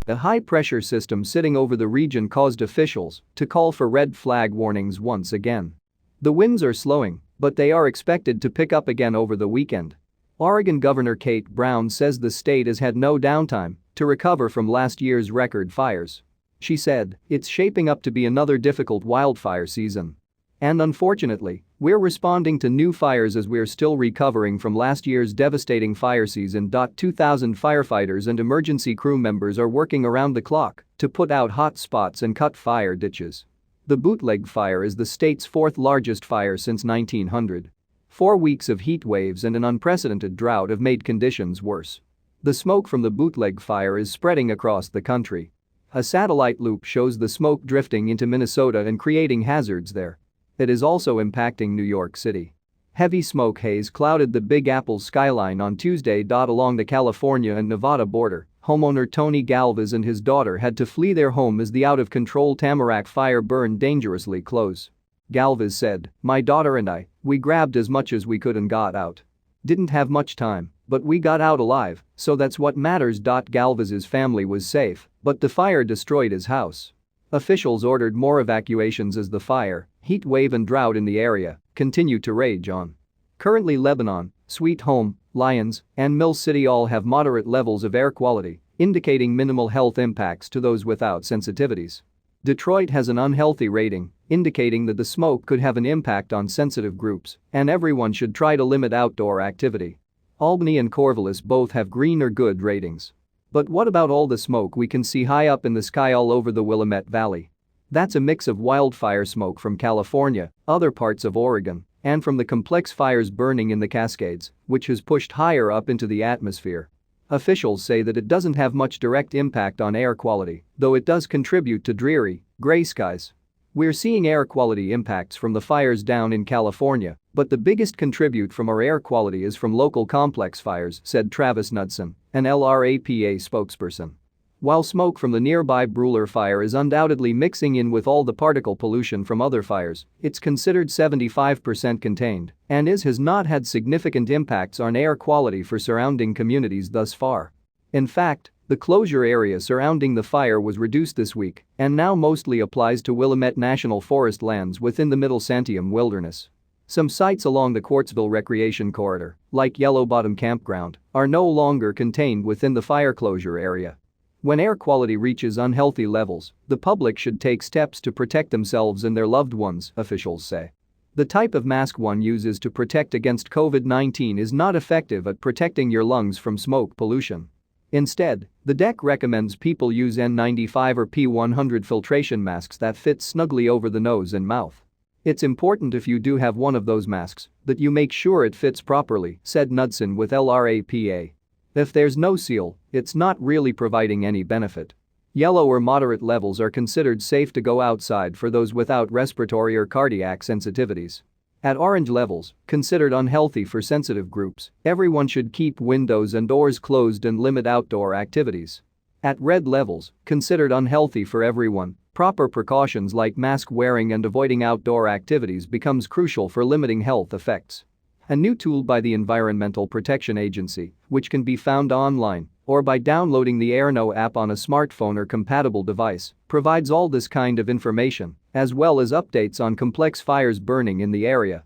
A high-pressure system sitting over the region caused officials to call for red flag warnings once again. The winds are slowing, but they are expected to pick up again over the weekend. Oregon Governor Kate Brown says the state has had no downtime to recover from last year's record fires. She said, "It's shaping up to be another difficult wildfire season. And unfortunately, we're responding to new fires as we're still recovering from last year's devastating fire season. 2,000 firefighters and emergency crew members are working around the clock to put out hot spots and cut fire ditches." The Bootleg Fire is the state's fourth largest fire since 1900. 4 weeks of heat waves and an unprecedented drought have made conditions worse. The smoke from the Bootleg Fire is spreading across the country. A satellite loop shows the smoke drifting into Minnesota and creating hazards there. It is also impacting New York City. Heavy smoke haze clouded the Big Apple's skyline on Tuesday. Along the California and Nevada border, homeowner Tony Galvez and his daughter had to flee their home as the out-of-control Tamarack fire burned dangerously close. Galvez said, "My daughter and I, we grabbed as much as we could and got out. Didn't have much time, but we got out alive, so that's what matters." Galvez's family was safe, but the fire destroyed his house. Officials ordered more evacuations as the fire, heat wave and drought in the area continue to rage on. Currently Lebanon, Sweet Home, Lyons, and Mill City all have moderate levels of air quality, indicating minimal health impacts to those without sensitivities. Detroit has an unhealthy rating, indicating that the smoke could have an impact on sensitive groups, and everyone should try to limit outdoor activity. Albany and Corvallis both have green or good ratings. But what about all the smoke we can see high up in the sky all over the Willamette Valley? That's a mix of wildfire smoke from California, other parts of Oregon, and from the complex fires burning in the Cascades, which has pushed higher up into the atmosphere. Officials say that it doesn't have much direct impact on air quality, though it does contribute to dreary, gray skies. We're seeing air quality impacts from the fires down in California, but the biggest contribute from our air quality is from local complex fires, said Travis Knudsen, an LRAPA spokesperson. While smoke from the nearby Breuer fire is undoubtedly mixing in with all the particle pollution from other fires, it's considered 75% contained and has not had significant impacts on air quality for surrounding communities thus far. In fact, the closure area surrounding the fire was reduced this week and now mostly applies to Willamette National Forest lands within the Middle Santiam Wilderness. Some sites along the Quartzville Recreation Corridor, like Yellow Bottom Campground, are no longer contained within the fire closure area. When air quality reaches unhealthy levels, the public should take steps to protect themselves and their loved ones, officials say. The type of mask one uses to protect against COVID-19 is not effective at protecting your lungs from smoke pollution. Instead, the DEC recommends people use N95 or P100 filtration masks that fit snugly over the nose and mouth. It's important if you do have one of those masks that you make sure it fits properly, said Knudsen with LRAPA. If there's no seal, it's not really providing any benefit. Yellow or moderate levels are considered safe to go outside for those without respiratory or cardiac sensitivities. At orange levels, considered unhealthy for sensitive groups, everyone should keep windows and doors closed and limit outdoor activities. At red levels, considered unhealthy for everyone, proper precautions like mask wearing and avoiding outdoor activities becomes crucial for limiting health effects. A new tool by the Environmental Protection Agency, which can be found online or by downloading the AirKnow app on a smartphone or compatible device, provides all this kind of information, as well as updates on complex fires burning in the area.